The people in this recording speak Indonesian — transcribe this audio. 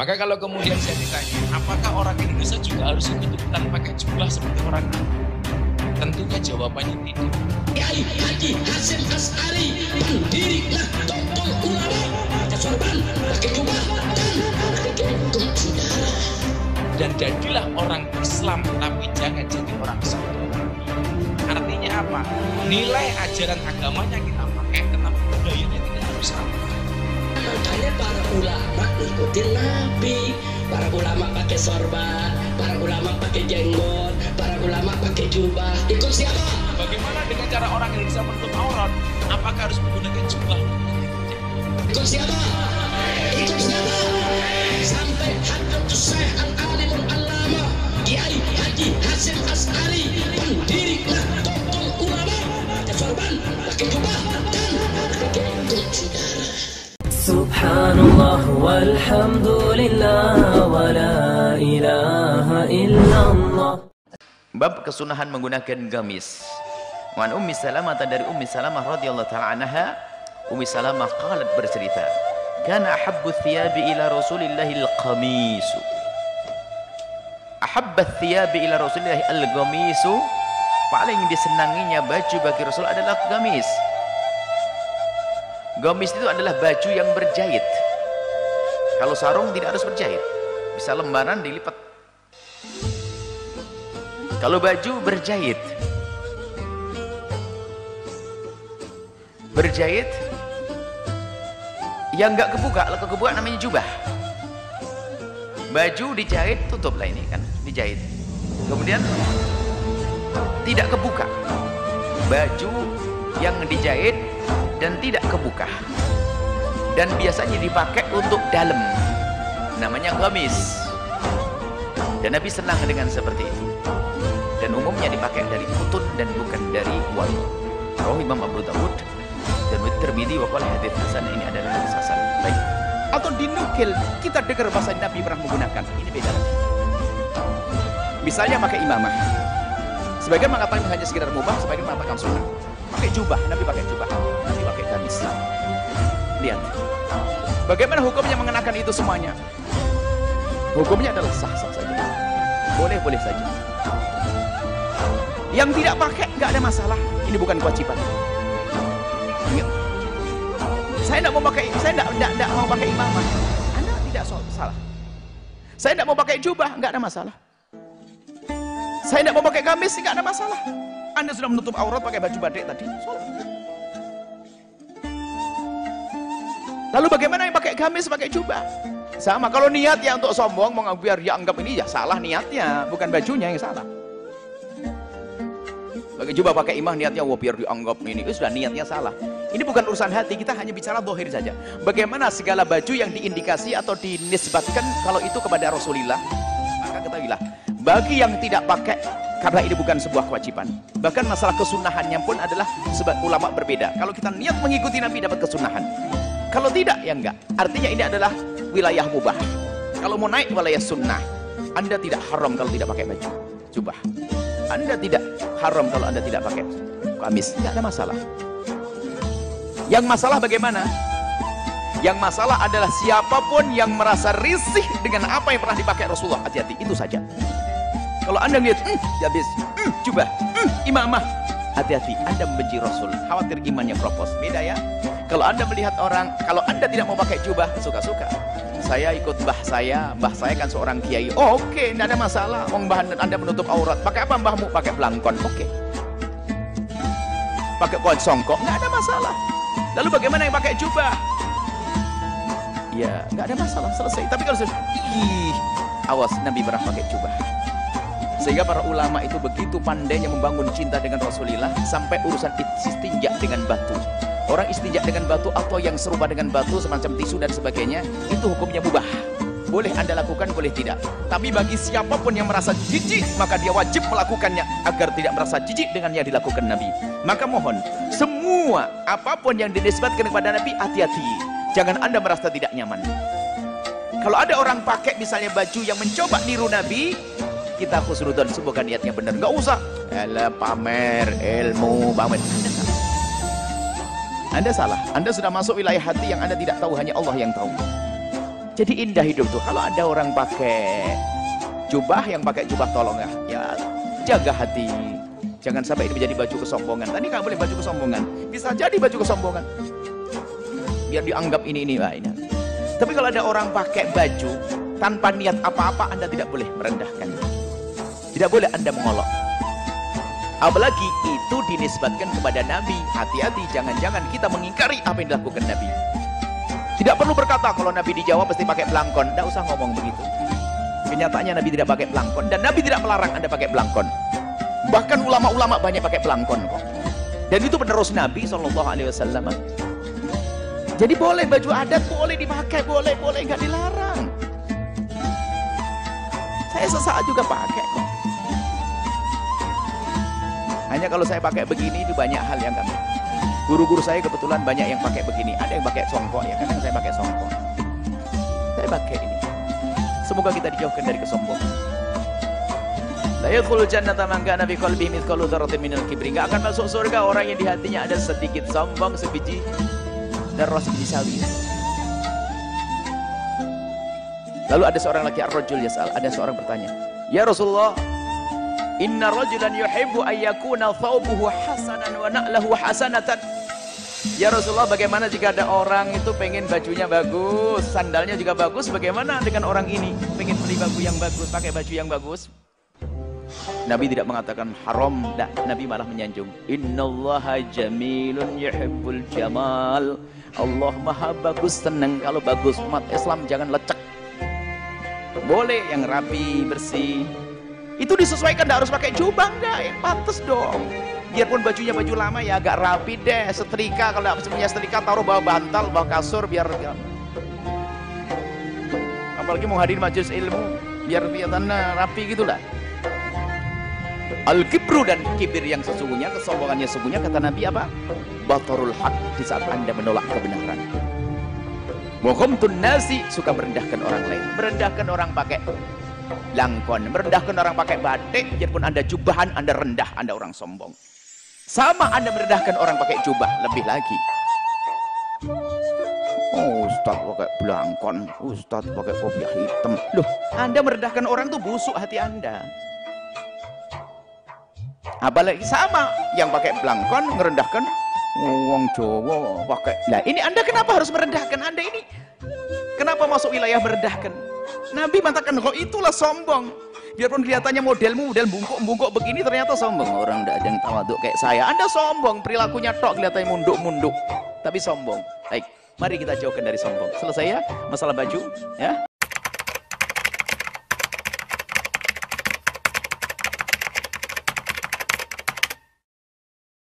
Maka kalau kemudian saya ditanya, apakah orang Indonesia juga harus ikut-ikutan pakai jubah seperti orang Arab? Tentunya jawabannya tidak. Kiai Haji Hasyim Asy'ari, pendiri Nahdlatul Ulama, pakai sorban, pakai jubah, dan pakai gendut, saudara. Dan jadilah orang Islam, tapi jangan jadi orang Saudi. Artinya apa? Nilai ajaran agamanya kita pakai, tetapi budayanya tidak harus sama. Makanya para ulama ikutin Nabi. Para ulama pakai sorban, para ulama pakai jenggot, para ulama pakai jubah. Ikut siapa? Bagaimana dengan cara orang yang bisa menutup aurat? Apakah harus menggunakan jubah? Ikut siapa? Ikut siapa? Sampai Hadratus Syekh Al-Alimul Allamah Kiai Haji Hasyim Asy'ari, pendiri Nahdlatul Ulama, pakai sorban, pakai jubah, dan pakai gendut, saudara. Subhanallah walhamdulillah wa la ilaha illallah. Bab kesunahan menggunakan gamis. Wan Ummi Salamah, dari Ummi Salamah radhiyallahu ta'ala anha, Ummi Salamah qalat bercerita, kana ahabbu thiyabi ila Rasulillahi al-qamisu. Ahabba thiyabi ila Rasulillahi al-qamisu, paling disenanginya baju bagi Rasul adalah gamis. Gamis itu adalah baju yang berjahit. Kalau sarung tidak harus berjahit, bisa lembaran dilipat. Kalau baju berjahit, yang nggak kebuka, kalau kebuka namanya jubah. Baju dijahit, tutup lah ini kan, dijahit. Kemudian tidak kebuka. Baju yang dijahit dan tidak kebuka, dan biasanya dipakai untuk dalam, namanya gamis. Dan Nabi senang dengan seperti itu, dan umumnya dipakai dari kutun dan bukan dari wal. Rawi Imam Abu Dawud dan Tirmidzi wa qala hadits hasan, ini adalah hadits hasan. Baik. Atau dinukil, kita dengar bahasa Nabi pernah menggunakan, ini beda lagi. Misalnya pakai imamah, sebagian mengatakan hanya sekedar mubah, sebagian mengatakan sunnah. Pakai jubah, Nabi pakai jubah, Nabi pakai gamis. Lihat, bagaimana hukumnya mengenakan itu semuanya? Hukumnya adalah sah-sah saja, boleh-boleh saja. Yang tidak pakai nggak ada masalah, ini bukan kewajiban. Ingat, saya tidak mau pakai, saya tidak mau pakai imamah, Anda tidak salah. Saya tidak mau pakai jubah, nggak ada masalah. Saya tidak mau pakai gamis, nggak ada masalah. Anda sudah menutup aurat pakai baju batik tadi, sholat. Lalu bagaimana yang pakai gamis, pakai jubah? Sama, kalau niatnya untuk sombong, mau biar dia anggap ini, ya salah niatnya, bukan bajunya yang salah. Pakai jubah, pakai imah, niatnya wah biar dianggap ini, itu sudah niatnya salah. Ini bukan urusan hati, kita hanya bicara zahir saja. Bagaimana segala baju yang diindikasi atau dinisbatkan kalau itu kepada Rasulullah, maka ketahuilah, bagi yang tidak pakai, karena ini bukan sebuah kewajiban. Bahkan masalah kesunahannya pun adalah sebab ulama berbeda. Kalau kita niat mengikuti Nabi dapat kesunahan, kalau tidak ya enggak. Artinya ini adalah wilayah mubah. Kalau mau naik wilayah sunnah, Anda tidak haram kalau tidak pakai baju jubah. Anda tidak haram kalau Anda tidak pakai gamis, tidak ada masalah. Yang masalah bagaimana? Yang masalah adalah siapapun yang merasa risih dengan apa yang pernah dipakai Rasulullah, hati-hati, itu saja. Kalau Anda lihat, habis, jubah, imamah, hati-hati, Anda membenci Rasul, khawatir imannya kropos. Beda ya. Kalau Anda melihat orang, kalau Anda tidak mau pakai jubah, suka-suka. Saya ikut mbah saya kan seorang kiai. Oh, oke, tidak ada masalah. Mbah Anda menutup aurat. Pakai apa mbahmu? Pakai belangkon. Oke. Pakai pohon songkok, nggak ada masalah. Lalu bagaimana yang pakai jubah? Ya, nggak ada masalah, selesai. Tapi kalau awas, Nabi pernah pakai jubah. Sehingga para ulama itu begitu pandainya membangun cinta dengan Rasulullah sampai urusan istinja dengan batu. Orang istinja dengan batu atau yang serupa dengan batu semacam tisu dan sebagainya, itu hukumnya mubah. Boleh Anda lakukan, boleh tidak. Tapi bagi siapapun yang merasa jijik, maka dia wajib melakukannya agar tidak merasa jijik dengan yang dilakukan Nabi. Maka mohon, semua apapun yang dinisbatkan kepada Nabi, hati-hati. Jangan Anda merasa tidak nyaman. Kalau ada orang pakai misalnya baju yang mencoba niru Nabi, kita khusnudon, semoga niatnya benar. Nggak usah pamer ilmu, pamer. Anda salah. Anda sudah masuk wilayah hati yang Anda tidak tahu, hanya Allah yang tahu. Jadi indah hidup tuh. Kalau ada orang pakai jubah, yang pakai jubah tolong ya jaga hati. Jangan sampai ini menjadi baju kesombongan. Tadi nggak boleh baju kesombongan. Bisa jadi baju kesombongan. Biar dianggap ini. Tapi kalau ada orang pakai baju tanpa niat apa-apa, Anda tidak boleh merendahkan. Tidak boleh Anda mengolok. Apalagi itu dinisbatkan kepada Nabi. Hati-hati, jangan-jangan kita mengingkari apa yang dilakukan Nabi. Tidak perlu berkata kalau Nabi di Jawa pasti pakai belangkon. Tidak usah ngomong begitu. Kenyataannya Nabi tidak pakai belangkon. Dan Nabi tidak melarang Anda pakai belangkon. Bahkan ulama-ulama banyak pakai belangkon kok. Dan itu penerus Nabi SAW. Jadi boleh baju adat, boleh dipakai, boleh, nggak dilarang. Saya sesaat juga pakai kok. Hanya kalau saya pakai begini itu banyak hal yang kami. Guru-guru saya kebetulan banyak yang pakai begini. Ada yang pakai songkok ya, kadang saya pakai songkok. Saya pakai ini. Semoga kita dijauhkan dari kesombongan. La yadkhulul jannata man kana fi qalbihi mithqalu dzarratin minal kibri. Enggak akan masuk surga orang yang di hatinya ada sedikit sombong sebiji darah sebiji sawi. Lalu ada seorang laki ar-rajul yas'al, ada seorang bertanya, "Ya Rasulullah, inna rajulan yuhibbu ayyakuna thawbuhu hasanan wa na'lahu hasanatan." Ya Rasulullah, bagaimana jika ada orang itu pengen bajunya bagus, sandalnya juga bagus, bagaimana dengan orang ini pengen beli baju yang bagus, pakai baju yang bagus? Nabi tidak mengatakan haram, tidak. Nabi malah menyanjung, innallaha jamilun yuhibbul jamal. Allah maha bagus, senang kalau bagus. Umat Islam jangan lecek. Boleh yang rapi, bersih. Itu disesuaikan, tidak harus pakai jubah, enggak, pantas dong. Biarpun bajunya baju lama ya agak rapi deh, setrika, kalau tidak punya setrika taruh bawah bantal, bawah kasur, biar apalagi mau hadir majelis ilmu, biar kelihatan rapi gitulah. Al-kibru, dan kibir yang sesungguhnya, kesombongannya sesungguhnya, kata Nabi apa? Batarul haq, di saat Anda menolak kebenaran. Wa ghamtun nasi, suka merendahkan orang lain, merendahkan orang pakai langkon, merendahkan orang pakai batik. Biarpun Anda jubahan, Anda rendah, Anda orang sombong. Sama Anda merendahkan orang pakai jubah, lebih lagi. Oh, Ustaz pakai belangkon, Ustaz pakai kopiah hitam. Loh, Anda merendahkan orang tuh busuk hati Anda. Apalagi sama yang pakai belangkon merendahkan wong Jawa pakai. Nah, ini Anda kenapa harus merendahkan? Anda ini kenapa masuk wilayah merendahkan? Nabi mengatakan kok itulah sombong. Biarpun kelihatannya model bungkuk begini, ternyata sombong. Orang tidak ada yang tawaduk kayak saya. Anda sombong, perilakunya tok kelihatannya munduk-munduk, tapi sombong. Baik, mari kita jauhkan dari sombong. Selesai ya masalah baju ya.